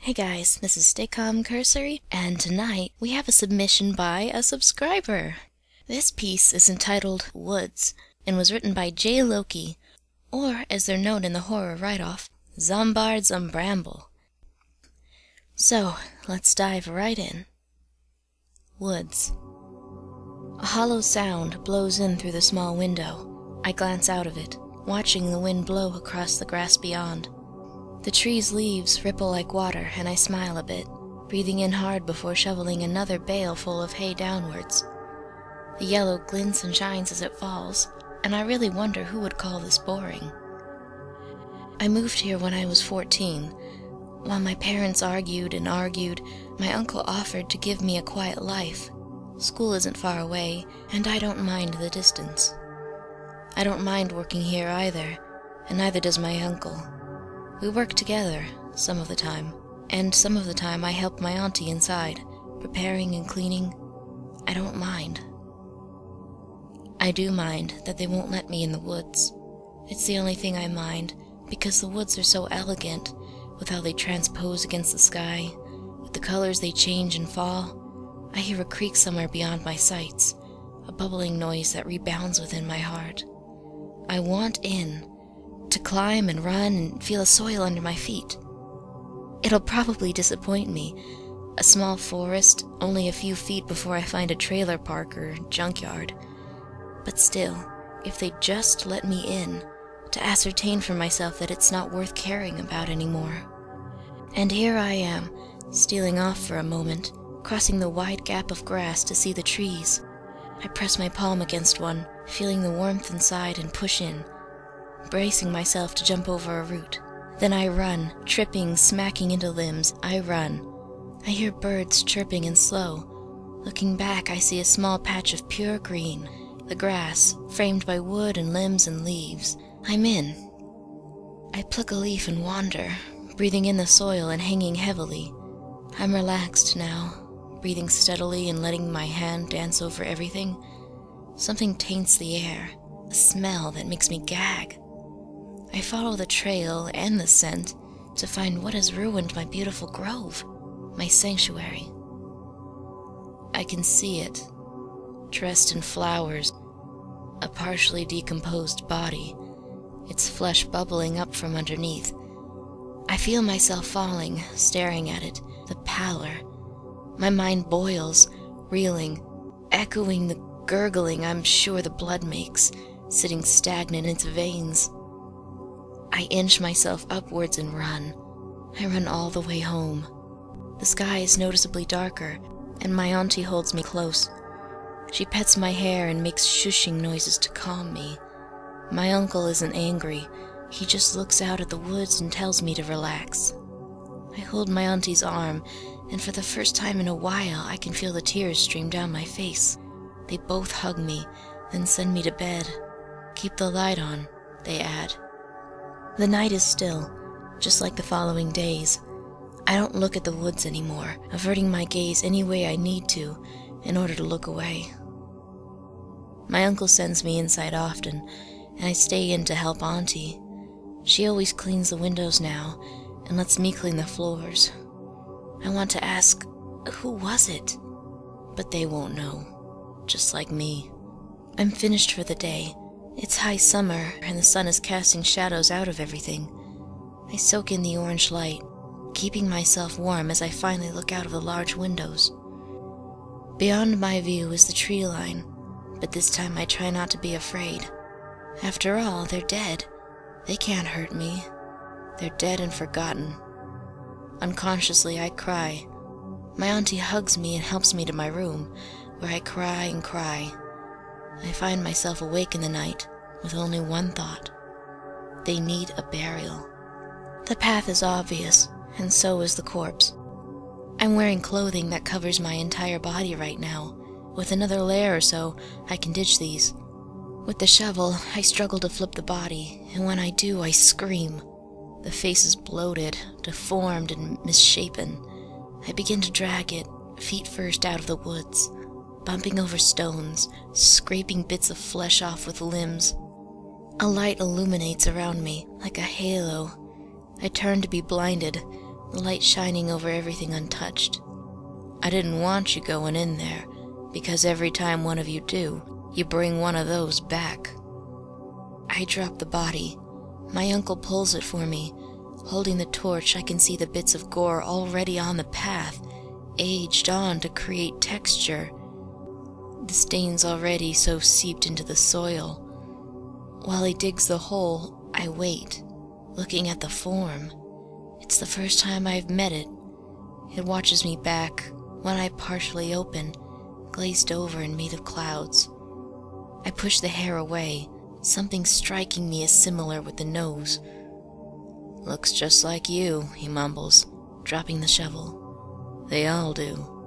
Hey guys, this is StayCalmCursory, and tonight we have a submission by a subscriber. This piece is entitled Woods, and was written by Loki, or as they're known in the horror write-off, Zombard Zombramble. So, let's dive right in. Woods. A hollow sound blows in through the small window. I glance out of it, watching the wind blow across the grass beyond. The tree's leaves ripple like water, and I smile a bit, breathing in hard before shoveling another bale full of hay downwards. The yellow glints and shines as it falls, and I really wonder who would call this boring. I moved here when I was 14. While my parents argued and argued, my uncle offered to give me a quiet life. School isn't far away, and I don't mind the distance. I don't mind working here either, and neither does my uncle. We work together, some of the time, and some of the time I help my auntie inside, preparing and cleaning. I don't mind. I do mind that they won't let me in the woods. It's the only thing I mind, because the woods are so elegant, with how they transpose against the sky, with the colors they change and fall. I hear a creak somewhere beyond my sights, a bubbling noise that rebounds within my heart. I want in, to climb and run and feel the soil under my feet. It'll probably disappoint me. A small forest, only a few feet before I find a trailer park or junkyard. But still, if they just let me in, to ascertain for myself that it's not worth caring about anymore. And here I am, stealing off for a moment, crossing the wide gap of grass to see the trees. I press my palm against one, feeling the warmth inside, and push in, bracing myself to jump over a root. Then I run, tripping, smacking into limbs. I run. I hear birds chirping and slow. Looking back, I see a small patch of pure green, the grass, framed by wood and limbs and leaves. I'm in. I pluck a leaf and wander, breathing in the soil and hanging heavily. I'm relaxed now, breathing steadily and letting my hand dance over everything. Something taints the air, a smell that makes me gag. I follow the trail and the scent to find what has ruined my beautiful grove, my sanctuary. I can see it, dressed in flowers, a partially decomposed body, its flesh bubbling up from underneath. I feel myself falling, staring at it, the pallor. My mind boils, reeling, echoing the gurgling I'm sure the blood makes, sitting stagnant in its veins. I inch myself upwards and run. I run all the way home. The sky is noticeably darker, and my auntie holds me close. She pets my hair and makes shushing noises to calm me. My uncle isn't angry. He just looks out at the woods and tells me to relax. I hold my auntie's arm, and for the first time in a while I can feel the tears stream down my face. They both hug me, then send me to bed. Keep the light on, they add. The night is still, just like the following days. I don't look at the woods anymore, averting my gaze any way I need to in order to look away. My uncle sends me inside often, and I stay in to help Auntie. She always cleans the windows now, and lets me clean the floors. I want to ask, who was it? But they won't know, just like me. I'm finished for the day. It's high summer, and the sun is casting shadows out of everything. I soak in the orange light, keeping myself warm as I finally look out of the large windows. Beyond my view is the tree line, but this time I try not to be afraid. After all, they're dead. They can't hurt me. They're dead and forgotten. Unconsciously, I cry. My auntie hugs me and helps me to my room, where I cry and cry. I find myself awake in the night with only one thought. They need a burial. The path is obvious, and so is the corpse. I'm wearing clothing that covers my entire body right now. With another layer or so, I can ditch these. With the shovel, I struggle to flip the body, and when I do, I scream. The face is bloated, deformed, and misshapen. I begin to drag it, feet first, out of the woods, bumping over stones, scraping bits of flesh off with limbs. A light illuminates around me, like a halo. I turn to be blinded, the light shining over everything untouched. I didn't want you going in there, because every time one of you do, you bring one of those back. I drop the body. My uncle pulls it for me. Holding the torch, I can see the bits of gore already on the path, aged on to create texture. The stains already so seeped into the soil. While he digs the hole, I wait, looking at the form. It's the first time I've met it. It watches me back, one eye partially open, glazed over and made of clouds. I push the hair away, something striking me as similar with the nose. "Looks just like you," he mumbles, dropping the shovel. "They all do."